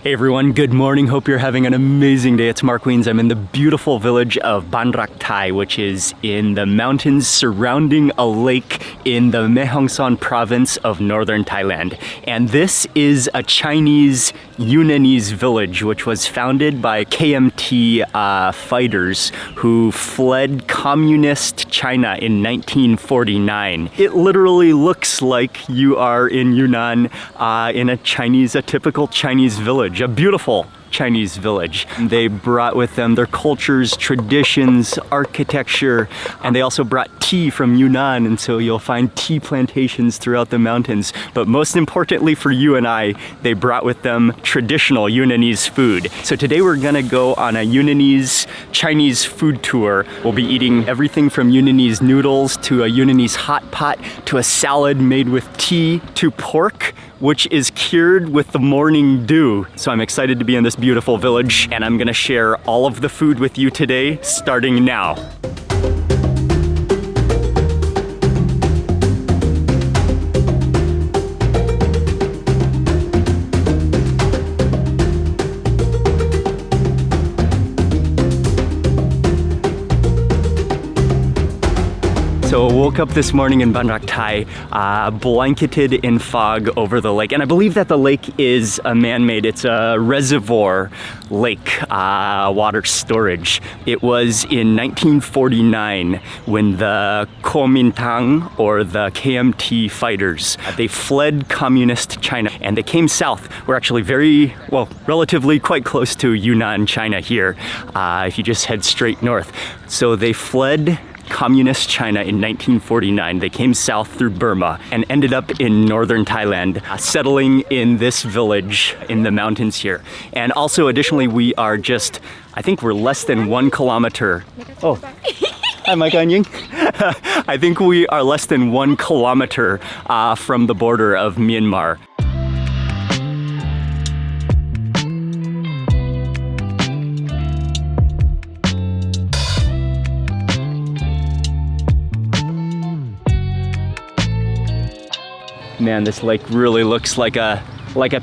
Hey everyone, good morning. Hope you're having an amazing day. It's Mark Wiens. I'm in the beautiful village of Ban Rak Thai, which is in the mountains surrounding a lake in the Mae Hong Son province of Northern Thailand. And this is a Chinese Yunnanese village, which was founded by KMT fighters who fled communist China in 1949. It literally looks like you are in Yunnan in a typical Chinese village. A beautiful Chinese village. They brought with them their cultures, traditions, architecture, and they also brought tea from Yunnan, and so you'll find tea plantations throughout the mountains. But most importantly for you and I, they brought with them traditional Yunnanese food. So today we're gonna go on a Yunnanese Chinese food tour. We'll be eating everything from Yunnanese noodles to a Yunnanese hot pot to a salad made with tea to pork, which is cured with the morning dew. So I'm excited to be in this beautiful village, and I'm gonna share all of the food with you today, starting now. So I woke up this morning in Ban Rak Thai, blanketed in fog over the lake. And I believe that the lake is a man-made, it's a reservoir lake, water storage. It was in 1949 when the Kuomintang, or the KMT fighters, they fled communist China and they came south. We're actually relatively quite close to Yunnan, China here, if you just head straight north. So they fled communist China in 1949. They came south through Burma and ended up in northern Thailand, settling in this village in the mountains here. And also additionally, I think we're less than 1 kilometer. Oh, hi Micah and Ying. I think we are less than 1 kilometer from the border of Myanmar. Man, this lake really looks like a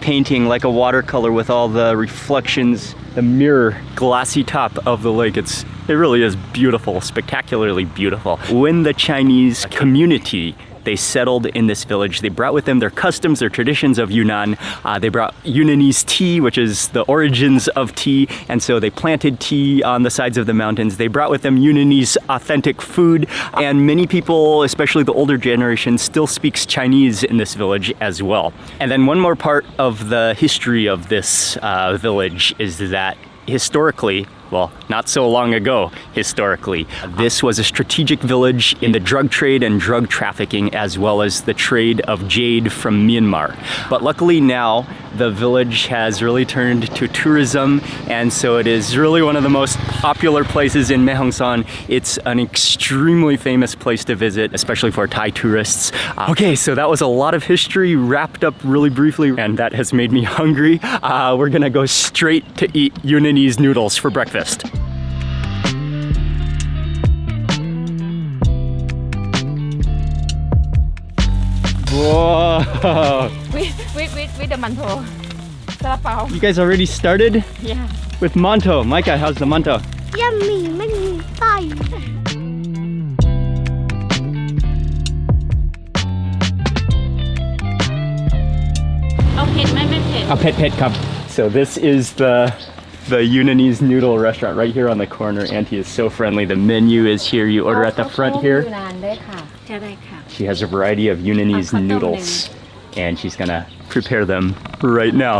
painting, like a watercolor with all the reflections, the mirror, glassy top of the lake. It really is beautiful, spectacularly beautiful. When the Chinese community, they settled in this village, they brought with them their customs, their traditions of Yunnan. They brought Yunnanese tea, which is the origins of tea, and so they planted tea on the sides of the mountains. They brought with them Yunnanese authentic food, and many people, especially the older generation, still speaks Chinese in this village as well. And then one more part of the history of this village is that historically, not so long ago, historically, this was a strategic village in the drug trade and drug trafficking, as well as the trade of jade from Myanmar. But luckily now, the village has really turned to tourism, and so it is really one of the most popular places in Mae Hong Son. It's an extremely famous place to visit, especially for Thai tourists. Okay, so that was a lot of history wrapped up really briefly, and that has made me hungry. We're gonna go straight to eat Yunnanese noodles for breakfast. Whoa! With the manto. Salapao. You guys already started? Yeah. With manto. Micah, how's the manto? Yummy, many Thai. เอาเผ็ดไหมไม่เผ็ด A pet cup. So this is the Yunnanese noodle restaurant right here on the corner. Auntie is so friendly. The menu is here. You order at the front here. She has a variety of Yunnanese noodles, and she's gonna prepare them right now.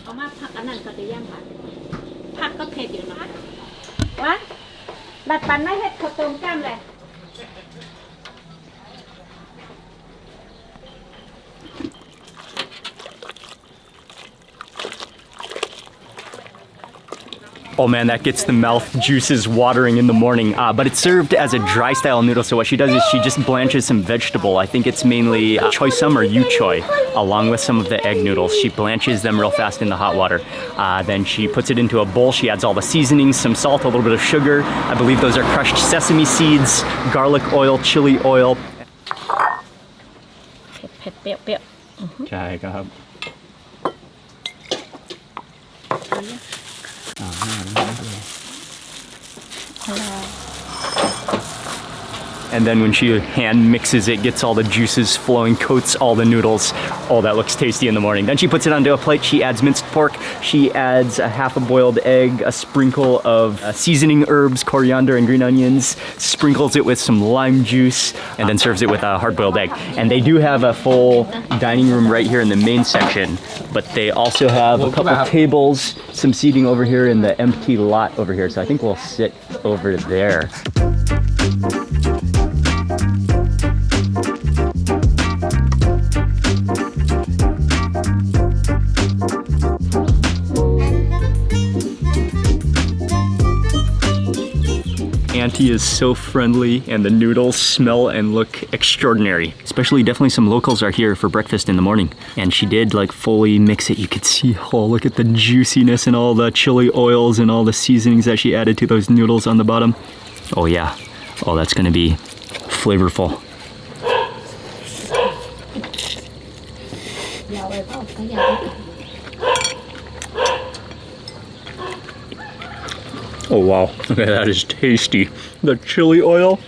เอามาผักอันนั้นก็จะย่างผักก็เผ็ดอยู่นะวะดัดปันไม่เผ็ดข้าวต้มแก้มเลย Oh man, that gets the mouth juices watering in the morning. But it's served as a dry style noodle. So what she does is she just blanches some vegetable. I think it's mainly choy sum or yu choy, along with some of the egg noodles. She blanches them real fast in the hot water. Then she puts it into a bowl. She adds all the seasonings, some salt, a little bit of sugar. I believe those are crushed sesame seeds, garlic oil, chili oil. เผ็ดเปรี้ยว ใช่ครับ And then when she hand mixes it, gets all the juices flowing, coats all the noodles. Oh, that looks tasty in the morning. Then she puts it onto a plate. She adds minced pork. She adds a half a boiled egg, a sprinkle of seasoning herbs, coriander and green onions, sprinkles it with some lime juice, and then serves it with a hard-boiled egg. And they do have a full dining room right here in the main section, but they also have a couple tables, some seating over here in the empty lot over here. So I think we'll sit over there. Auntie is so friendly and the noodles smell and look extraordinary. Especially definitely some locals are here for breakfast in the morning. And she did like fully mix it. You could see, oh, look at the juiciness and all the chili oils and all the seasonings that she added to those noodles on the bottom. Oh yeah, oh that's gonna be flavorful. Oh wow, okay, that is tasty. The chili oil,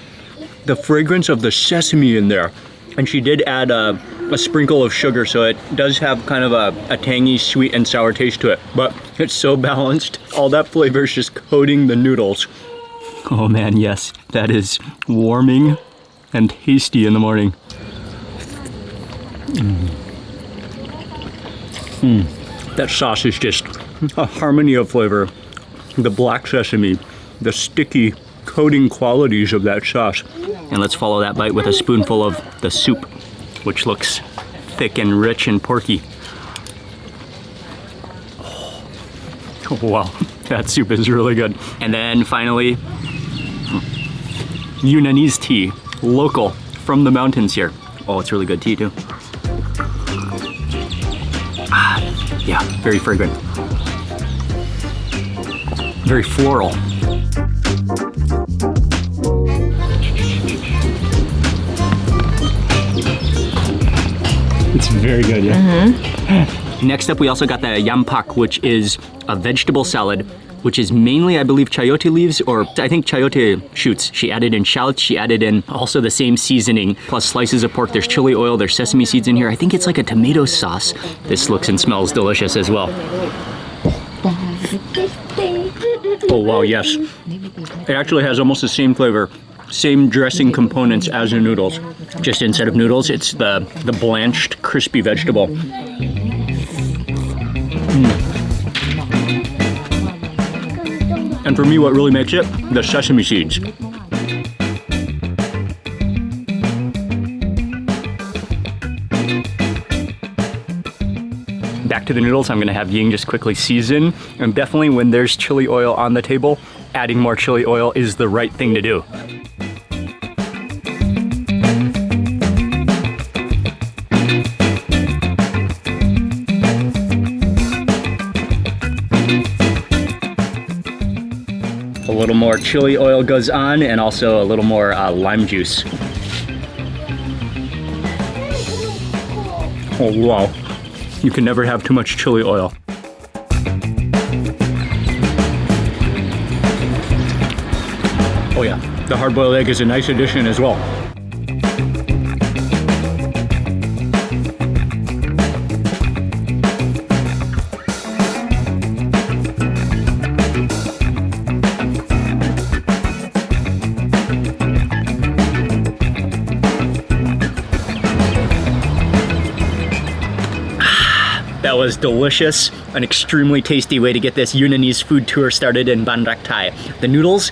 the fragrance of the sesame in there. And she did add a sprinkle of sugar, so it does have kind of a tangy, sweet, and sour taste to it. But it's so balanced. All that flavor is just coating the noodles. Oh man, yes, that is warming and tasty in the morning. That sauce is just a harmony of flavor. The black sesame, the sticky coating qualities of that sauce. And let's follow that bite with a spoonful of the soup, which looks thick and rich and porky. Oh, wow, that soup is really good. And then finally, Yunnanese tea, local, from the mountains here. Oh, it's really good tea too. Yeah, very fragrant. Very floral. It's very good, yeah. Next up, we also got the yam pak, which is a vegetable salad, which is mainly, I believe, chayote leaves, or I think chayote shoots. She added in shallots, she added in also the same seasoning, plus slices of pork. There's chili oil, there's sesame seeds in here. I think it's like a tomato sauce. This looks and smells delicious as well. Oh wow, yes. It actually has almost the same flavor, same dressing components as the noodles. Just instead of noodles, it's the blanched, crispy vegetable. And for me, what really makes it, the sesame seeds. Back to the noodles, I'm gonna have Ying just quickly season. And definitely when there's chili oil on the table, adding more chili oil is the right thing to do. A little more chili oil goes on and also a little more lime juice. Oh wow. You can never have too much chili oil. Oh yeah, the hard-boiled egg is a nice addition as well. That was delicious, an extremely tasty way to get this Yunnanese food tour started in Ban Rak Thai. The noodles,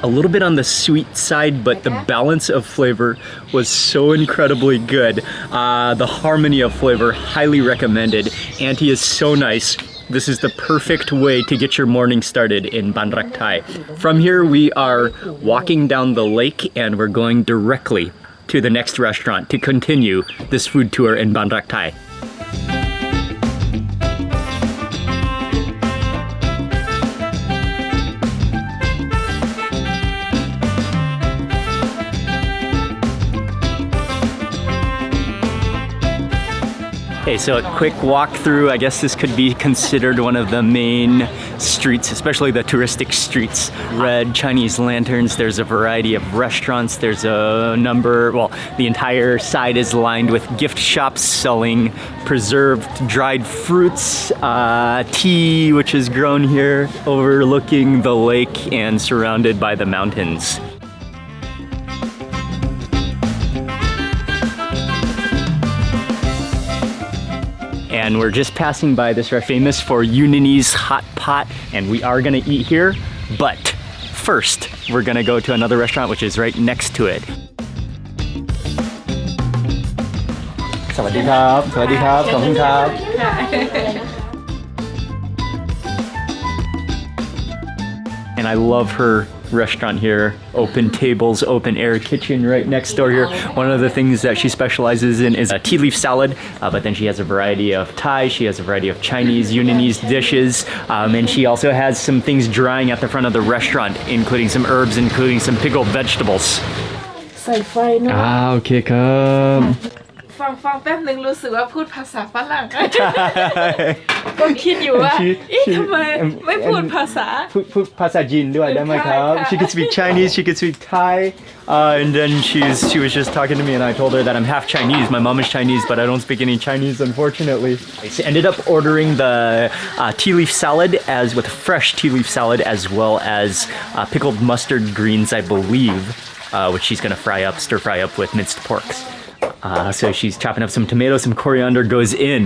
a little bit on the sweet side, but the balance of flavor was so incredibly good. The harmony of flavor, highly recommended. Auntie is so nice. This is the perfect way to get your morning started in Ban Rak Thai. From here, we are walking down the lake and we're going directly to the next restaurant to continue this food tour in Ban Rak Thai. Okay, so a quick walk through. I guess this could be considered one of the main streets, especially the touristic streets. Red Chinese lanterns. There's a variety of restaurants. There's a number, well, the entire side is lined with gift shops selling preserved dried fruits, tea, which is grown here, overlooking the lake and surrounded by the mountains. And we're just passing by this restaurant famous for Yunnanese hot pot, and we are gonna eat here, but first we're gonna go to another restaurant which is right next to it. สวัสดีครับ สวัสดีครับ ขอบคุณครับ And I love her restaurant here. Open tables, open air kitchen right next door here. One of the things that she specializes in is a tea leaf salad, but then she has a variety of Thai, she has a variety of Chinese, Yunnanese dishes, and she also has some things drying at the front of the restaurant, including some herbs, including some pickled vegetables. ใส่ไฟเนาะ Okay, come. ฟังแป๊บนึงรู้สึกว่าพูดภาษาฝรั่ง ก็คิดอยู่ว่าทำไมไม่พูดภาษา พูดภาษาจีนด้วยได้ไหมครับ She could speak Chinese, she could speak Thai, and then she was just talking to me and I told her that I'm half Chinese. My mom is Chinese, but I don't speak any Chinese, unfortunately. I ended up ordering the tea leaf salad with fresh tea leaf salad, as well as pickled mustard greens, I believe, which she's gonna stir fry up with minced porks. So she's chopping up some tomatoes, some coriander goes in.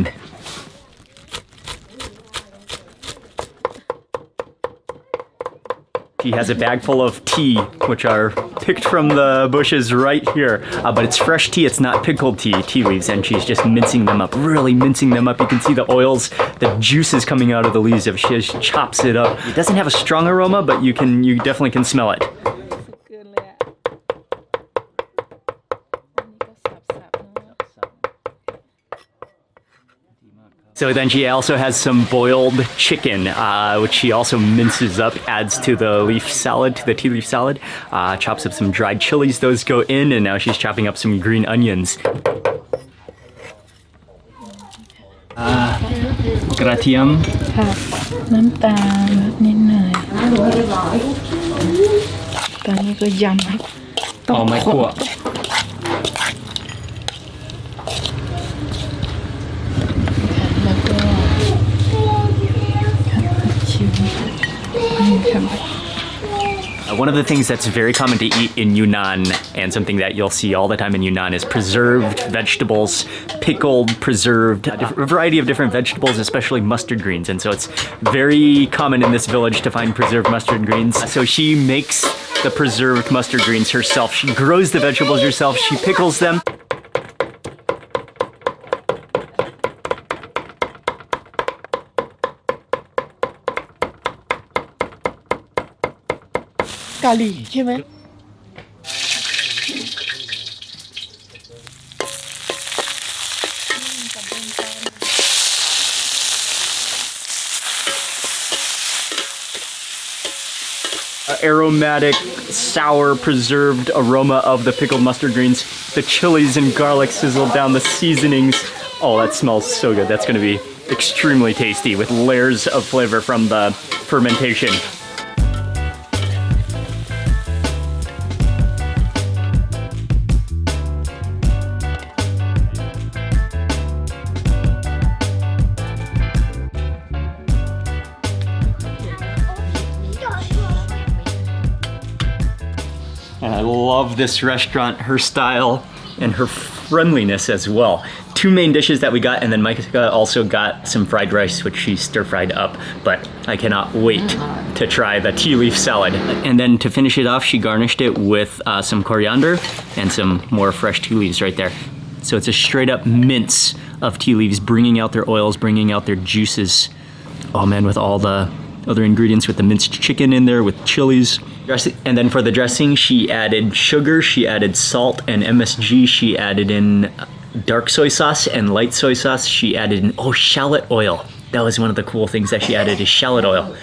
She has a bag full of tea, which are picked from the bushes right here. But it's fresh tea, it's not pickled tea leaves, and she's just mincing them up, really mincing them up. You can see the oils, the juices coming out of the leaves. If she just chops it up. It doesn't have a strong aroma, but you definitely can smell it. So then she also has some boiled chicken, which she also minces up, adds to the tea leaf salad, chops up some dried chilies, those go in, and now she's chopping up some green onions. Gratiam. ค่ะน้ำตาลนิดหน่อยตอนนี้ก็ยำให้ต้อง Oh my god. แล้วก็ชิมค่ะ One of the things that's very common to eat in Yunnan, and something that you'll see all the time in Yunnan, is preserved vegetables, pickled, preserved, a variety of different vegetables, especially mustard greens. And so it's very common in this village to find preserved mustard greens. So she makes the preserved mustard greens herself. She grows the vegetables herself, she pickles them. Kali, ใช่ไหม Aromatic, sour, preserved aroma of the pickled mustard greens. The chilies and garlic sizzled down, the seasonings. Oh, that smells so good. That's going to be extremely tasty with layers of flavor from the fermentation. And I love this restaurant, her style, and her friendliness as well. Two main dishes that we got, and then Micah also got some fried rice, which she stir-fried up, but I cannot wait to try the tea leaf salad. And then to finish it off, she garnished it with some coriander and some more fresh tea leaves right there. So it's a straight-up mince of tea leaves, bringing out their oils, bringing out their juices. Oh man, with all the other ingredients, with the minced chicken in there, with chilies. And then for the dressing, she added sugar, she added salt and MSG, she added in dark soy sauce and light soy sauce. She added in, shallot oil. That was one of the cool things that she added, is shallot oil.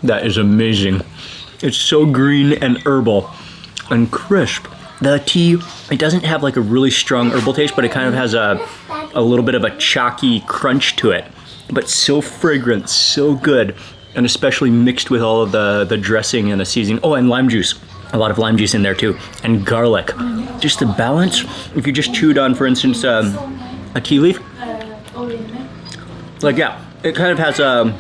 That is amazing. It's so green and herbal and crisp. The tea, it doesn't have like a really strong herbal taste, but it kind of has a little bit of a chalky crunch to it, but so fragrant, so good, and especially mixed with all of the dressing and the seasoning. Oh, and lime juice. A lot of lime juice in there too, and garlic. Just the balance. If you just chewed on, for instance, a tea leaf, like yeah, it kind of has a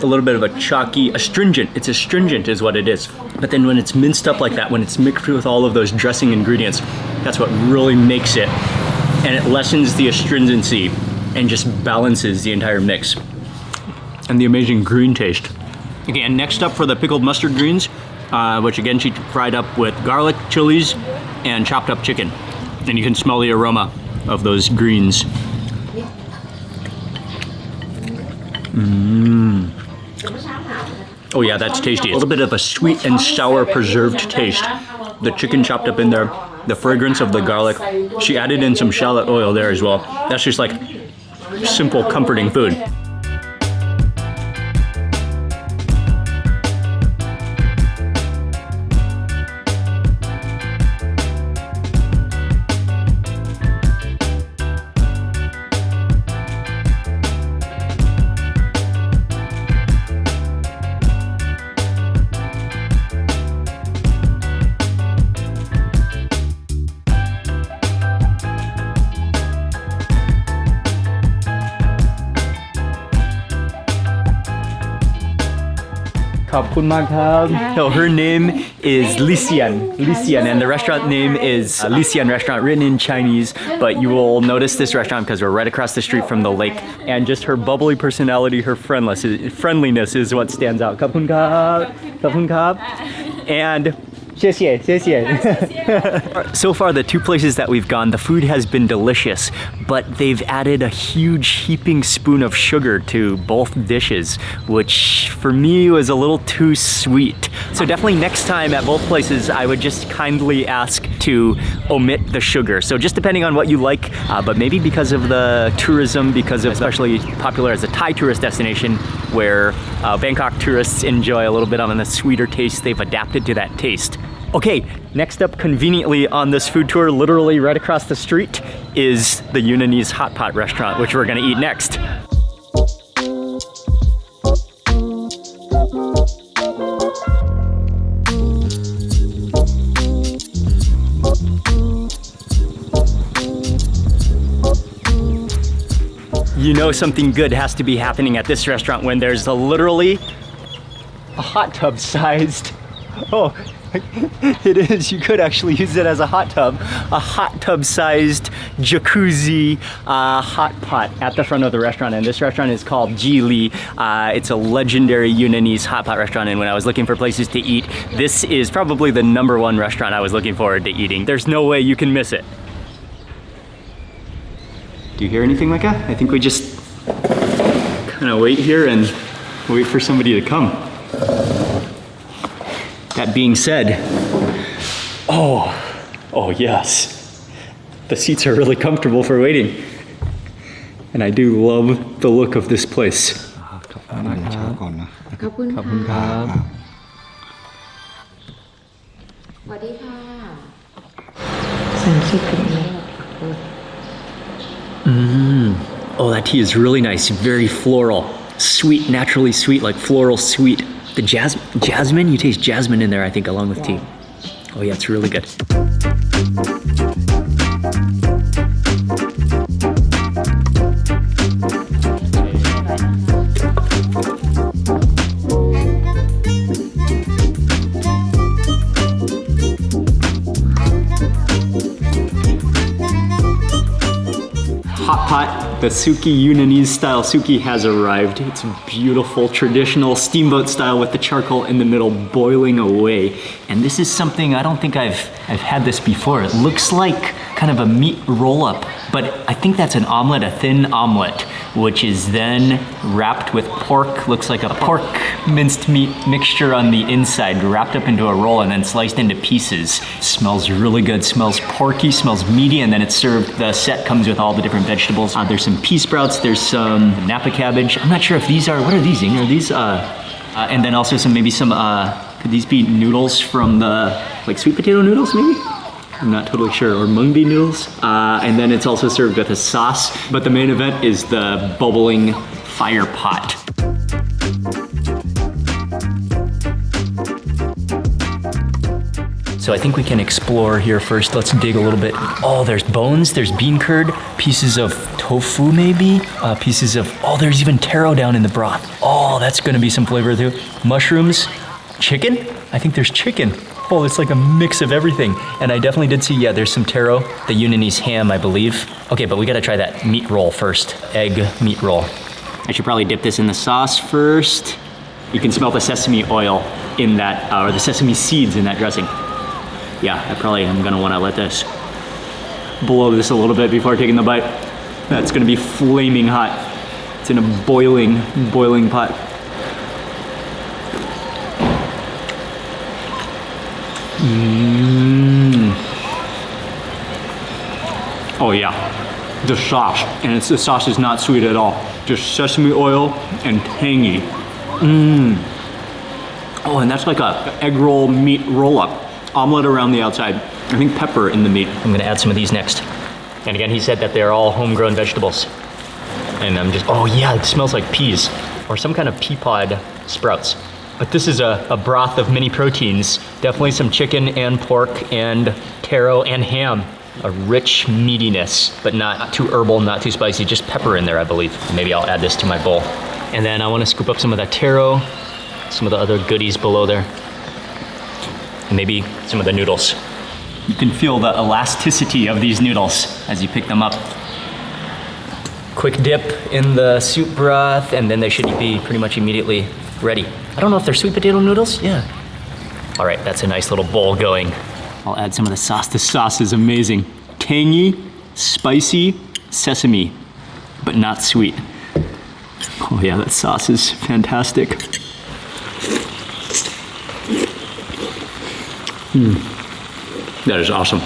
little bit of a chalky, astringent. It's astringent is what it is. But then when it's minced up like that, when it's mixed with all of those dressing ingredients, that's what really makes it. And it lessens the astringency and just balances the entire mix. And the amazing green taste. Okay, and next up for the pickled mustard greens, which again she fried up with garlic, chilies, and chopped up chicken. And you can smell the aroma of those greens. Oh yeah, that's tasty. A little bit of a sweet and sour preserved taste. The chicken chopped up in there, the fragrance of the garlic. She added in some shallot oil there as well. That's just like simple, comforting food. So her name is Lisian, and the restaurant name is Lisian Restaurant, written in Chinese, but you will notice this restaurant because we're right across the street from the lake, and just her bubbly personality, her friendliness is what stands out. Kapun kap. And 谢谢, 谢谢. So far, the two places that we've gone, the food has been delicious, but they've added a huge heaping spoon of sugar to both dishes, which for me was a little too sweet. So definitely next time at both places, I would just kindly ask to omit the sugar. So just depending on what you like, but maybe because of the tourism, because of especially popular as a Thai tourist destination, where Bangkok tourists enjoy a little bit of a sweeter taste, they've adapted to that taste. Okay, next up conveniently on this food tour, literally right across the street, is the Yunnanese hot pot restaurant, which we're gonna eat next. You know something good has to be happening at this restaurant when there's literally a hot tub sized, oh, it is, you could actually use it as a hot tub sized jacuzzi hot pot at the front of the restaurant, and this restaurant is called Jili. It's a legendary Yunnanese hot pot restaurant, and when I was looking for places to eat, this is probably the #1 restaurant I was looking forward to eating. There's no way you can miss it. Do you hear anything like that? I think we just kind of wait here and wait for somebody to come. That being said, oh yes, the seats are really comfortable for waiting, and I do love the look of this place. ขอบคุณครับสวัสดีค่ะสั่งคิดถึงแล้ว Oh, that tea is really nice, very floral, sweet, naturally sweet, like floral sweet. The jasmine, you taste jasmine in there, I think, along with tea. Oh yeah, it's really good. Hot pot, the Suki Yunnanese style Suki has arrived. It's beautiful, traditional steamboat style with the charcoal in the middle boiling away. And this is something, I don't think I've had this before. It looks like kind of a meat roll-up, but I think that's an omelet, a thin omelet, which is then wrapped with pork. Looks like a pork minced meat mixture on the inside, wrapped up into a roll and then sliced into pieces. Smells really good, smells porky, smells meaty, and then it's served, the set comes with all the different vegetables. There's some pea sprouts, there's some Napa cabbage. I'm not sure if these are, what are these, Ying? Are these, and then also some, maybe some, could these be noodles from the, like sweet potato noodles maybe? I'm not totally sure, or mung bean noodles. And then it's also served with a sauce. But the main event is the bubbling fire pot. So I think we can explore here first. Let's dig a little bit. Oh, there's bones, there's bean curd, pieces of tofu maybe, pieces of, oh, there's even taro down in the broth. Oh, that's gonna be some flavor too. Mushrooms, chicken? I think there's chicken. Oh, it's like a mix of everything. And I definitely did see, yeah, there's some taro, the Yunnanese ham, I believe. Okay, but we gotta try that meat roll first. Egg meat roll. I should probably dip this in the sauce first. You can smell the sesame oil in that, or the sesame seeds in that dressing. Yeah, I probably am gonna wanna let this blow this a little bit before taking the bite. That's gonna be flaming hot. It's in a boiling pot. Oh yeah, the sauce, and the sauce is not sweet at all. Just sesame oil and tangy. Oh, and that's like a egg roll meat roll up. Omelet around the outside. I think pepper in the meat. I'm gonna add some of these next. And again, he said that they're all homegrown vegetables. And I'm just, oh yeah, it smells like peas or some kind of pea pod sprouts. But this is a broth of many proteins. Definitely some chicken and pork and taro and ham. A rich meatiness, but not too herbal, not too spicy, just pepper in there, I believe. Maybe I'll add this to my bowl. And then I wanna scoop up some of that taro, some of the other goodies below there. And maybe some of the noodles. You can feel the elasticity of these noodles as you pick them up. Quick dip in the soup broth, and then they should be pretty much immediately ready. I don't know if they're sweet potato noodles. Yeah. All right, that's a nice little bowl going. I'll add some of the sauce. The sauce is amazing. Tangy, spicy, sesame, but not sweet. Oh yeah, that sauce is fantastic. That is awesome.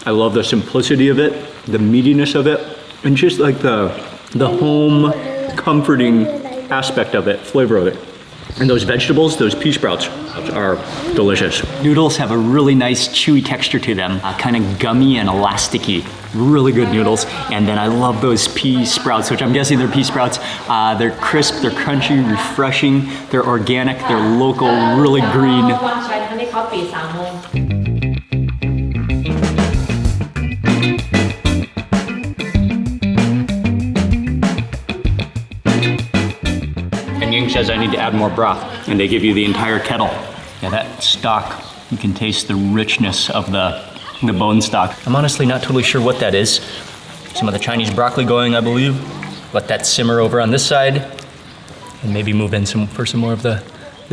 I love the simplicity of it, the meatiness of it, and just like the home comforting aspect of it, flavor of it. And those vegetables, those pea sprouts, are delicious. Noodles have a really nice chewy texture to them, kind of gummy and elasticy. Really good noodles. And then I love those pea sprouts, which I'm guessing they're pea sprouts. They're crisp, they're crunchy, refreshing, they're organic, they're local, really green. Says I need to add more broth, and they give you the entire kettle. Yeah, that stock, you can taste the richness of the bone stock. I'm honestly not totally sure what that is. Some of the Chinese broccoli going, I believe. Let that simmer over on this side, and maybe move in for some more of the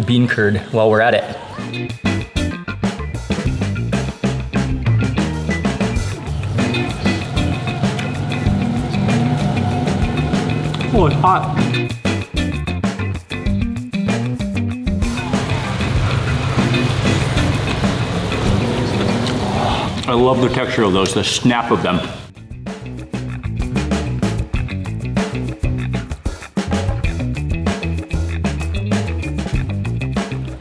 bean curd while we're at it. Oh, it's hot. I love the texture of those, the snap of them.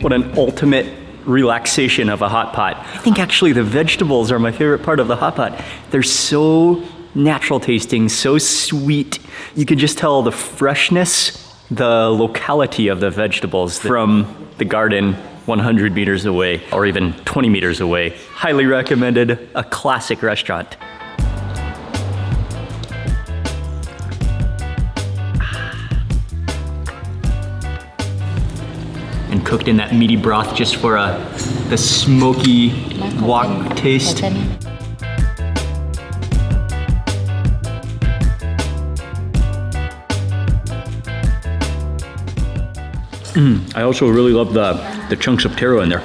What an ultimate relaxation of a hot pot. I think actually the vegetables are my favorite part of the hot pot. They're so natural tasting, so sweet. You can just tell the freshness, the locality of the vegetables from the garden 100 meters away, or even 20 meters away. Highly recommended, a classic restaurant. And cooked in that meaty broth just for the smoky wok taste. I also really love the chunks of taro in there.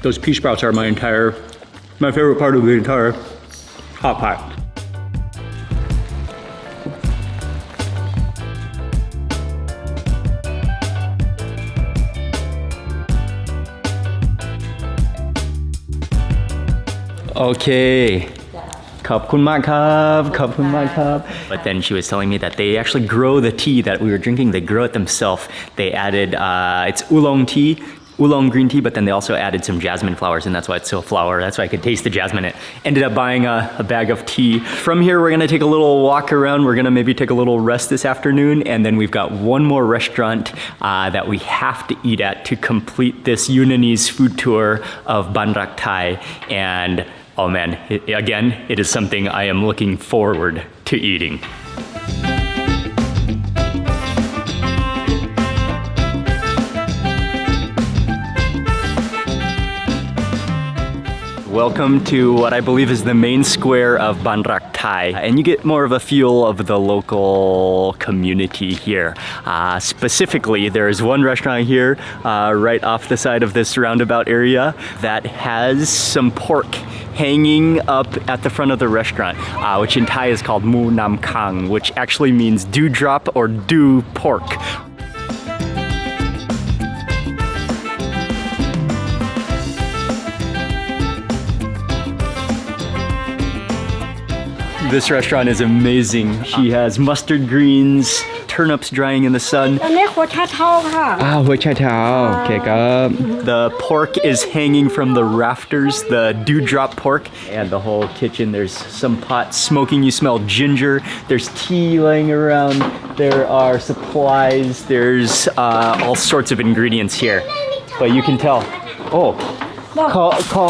Those pea sprouts are my favorite part of the entire hot pot. Okay, ขอบคุณมากครับขอบคุณมากครับ But then she was telling me that they actually grow the tea that we were drinking. They grow it themselves. They added it's oolong green tea, but then they also added some jasmine flowers, and that's why it's so flower. That's why I could taste the jasmine. It ended up buying a bag of tea. From here, we're gonna take a little walk around. We're gonna maybe take a little rest this afternoon, and then we've got one more restaurant that we have to eat at to complete this Yunnanese food tour of Ban Rak Thai. And oh man, again, it is something I am looking forward to eating. Welcome to what I believe is the main square of Ban Rak Thai, and you get more of a feel of the local community here. Specifically, there is one restaurant here right off the side of this roundabout area that has some pork hanging up at the front of the restaurant, which in Thai is called Mu Nam Kang, which actually means dewdrop or dew pork. This restaurant is amazing. She has mustard greens, turnips drying in the sun. อันนี้หัวชาเท้าค่ะ หัวไชเท้า Okay, ครับ The pork is hanging from the rafters, the dewdrop pork. And the whole kitchen, there's some pots smoking. You smell ginger. There's tea laying around. There are supplies. There's all sorts of ingredients here. But you can tell. Oh, ขอ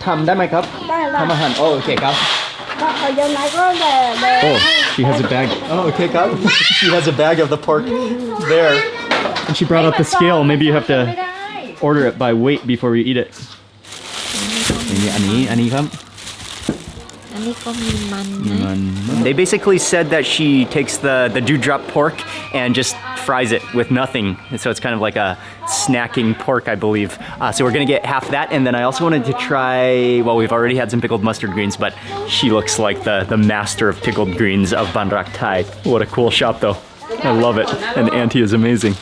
ทำได้ไหมครับ ได้ละ ทำอาหารโอเคครับ Oh, she has a bag. Oh, okay, got it. She has a bag of the pork there. And she brought out the scale. Maybe you have to order it by weight before you eat it. อันนี้ครับ อันนี้ก็มีมันนะ They basically said that she takes the dewdrop pork and just fries it with nothing. And so it's kind of like a snacking pork, I believe. So we're gonna get half that, and then I also wanted to try, well, we've already had some pickled mustard greens, but she looks like the master of pickled greens of Ban Rak Thai. What a cool shop though. I love it. And Auntie is amazing.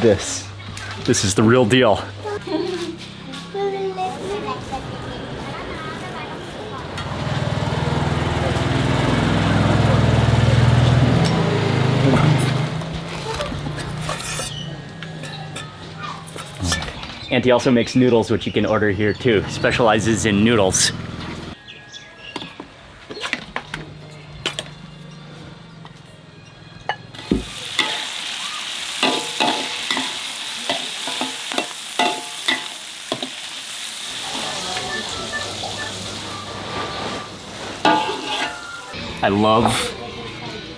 This is the real deal. Auntie also makes noodles, which you can order here too. Specializes in noodles. I love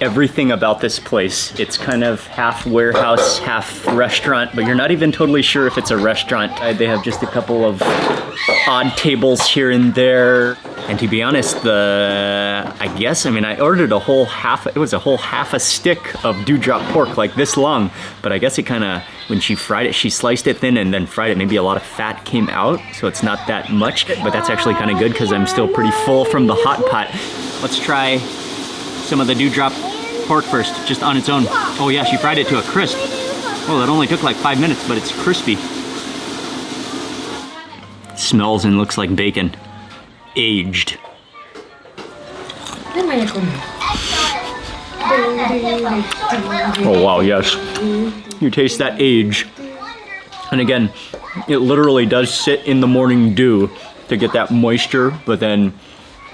everything about this place. It's kind of half warehouse, half restaurant, but you're not even totally sure if it's a restaurant. They have just a couple of odd tables here and there. And to be honest, I ordered it was a whole half a stick of dewdrop pork, like this long. But I guess it kind of, when she fried it, she sliced it thin and then fried it. Maybe a lot of fat came out, so it's not that much. But that's actually kind of good because I'm still pretty full from the hot pot. Let's try some of the dewdrop pork first, just on its own. Oh yeah, she fried it to a crisp. Oh, that only took like 5 minutes, but it's crispy. Smells and looks like bacon. Aged. Oh wow, yes. You taste that age. And again, it literally does sit in the morning dew to get that moisture, but then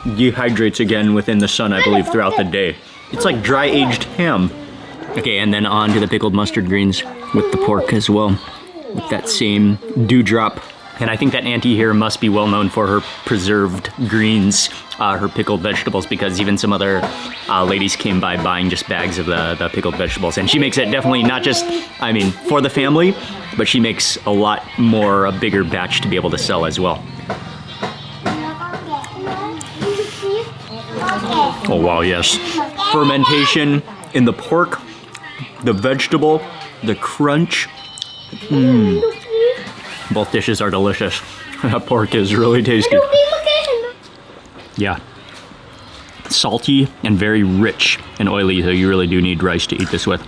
dehydrates again within the sun, I believe, throughout the day. It's like dry aged ham. Okay, and then on to the pickled mustard greens with the pork as well, with that same dewdrop. And I think that Auntie here must be well known for her preserved greens, her pickled vegetables, because even some other ladies came by buying just bags of the pickled vegetables. And she makes it definitely not just, for the family, but she makes a lot more, a bigger batch to be able to sell as well. Oh wow, yes. Fermentation in the pork, the vegetable, the crunch. Both dishes are delicious. That pork is really tasty. Yeah. Salty and very rich and oily, so you really do need rice to eat this with.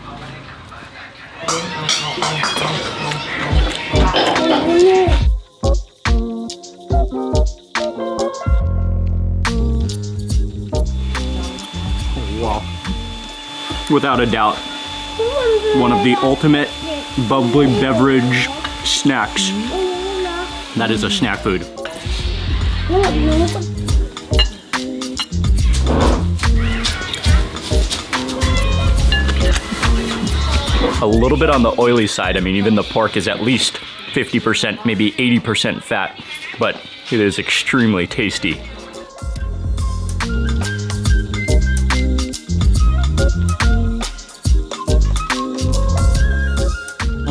without a doubt, one of the ultimate bubbly beverage snacks. That is a snack food. A little bit on the oily side. I mean, even the pork is at least 50%, maybe 80% fat, but it is extremely tasty.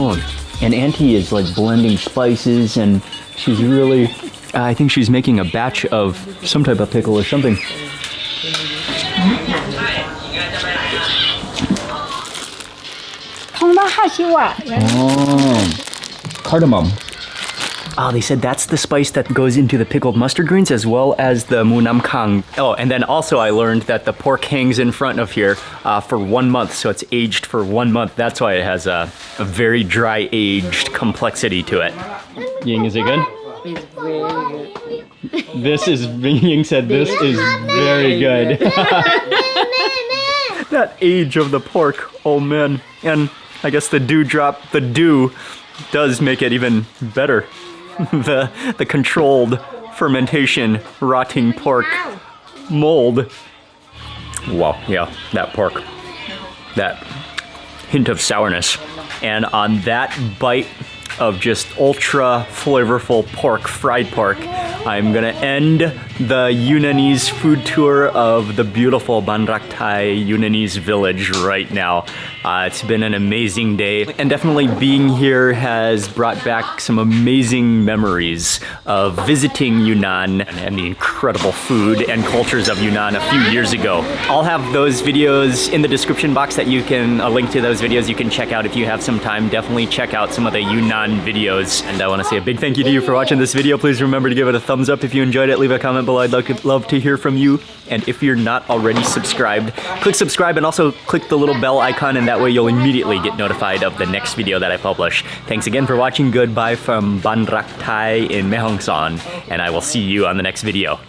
Oh, and Auntie is like blending spices, and she's really, I think she's making a batch of some type of pickle or something. Oh, cardamom. Ah, they said that's the spice that goes into the pickled mustard greens as well as the munam kang. Oh, and then also I learned that the pork hangs in front of here for 1 month, so it's aged for 1 month. That's why it has a very dry aged complexity to it. Ying, is it good? It's very good. This is, Ying said this is very good. That age of the pork, oh man. And I guess the dew does make it even better. The controlled fermentation, rotting pork mold. Wow, yeah, that pork. That hint of sourness. And on that bite of just ultra flavorful pork, fried pork, I'm gonna end the Yunnanese food tour of the beautiful Ban Rak Thai Yunnanese village right now. It's been an amazing day, and definitely being here has brought back some amazing memories of visiting Yunnan and the incredible food and cultures of Yunnan a few years ago. I'll have those videos in the description box that you can, a link to those videos you can check out if you have some time. Definitely check out some of the Yunnan videos. And I want to say a big thank you to you for watching this video. Please remember to give it a thumbs up if you enjoyed it. Leave a comment below. I'd love to hear from you. And if you're not already subscribed, click subscribe and also click the little bell icon, and that way you'll immediately get notified of the next video that I publish. Thanks again for watching. Goodbye from Ban Rak Thai in Mae Hong Son, and I will see you on the next video.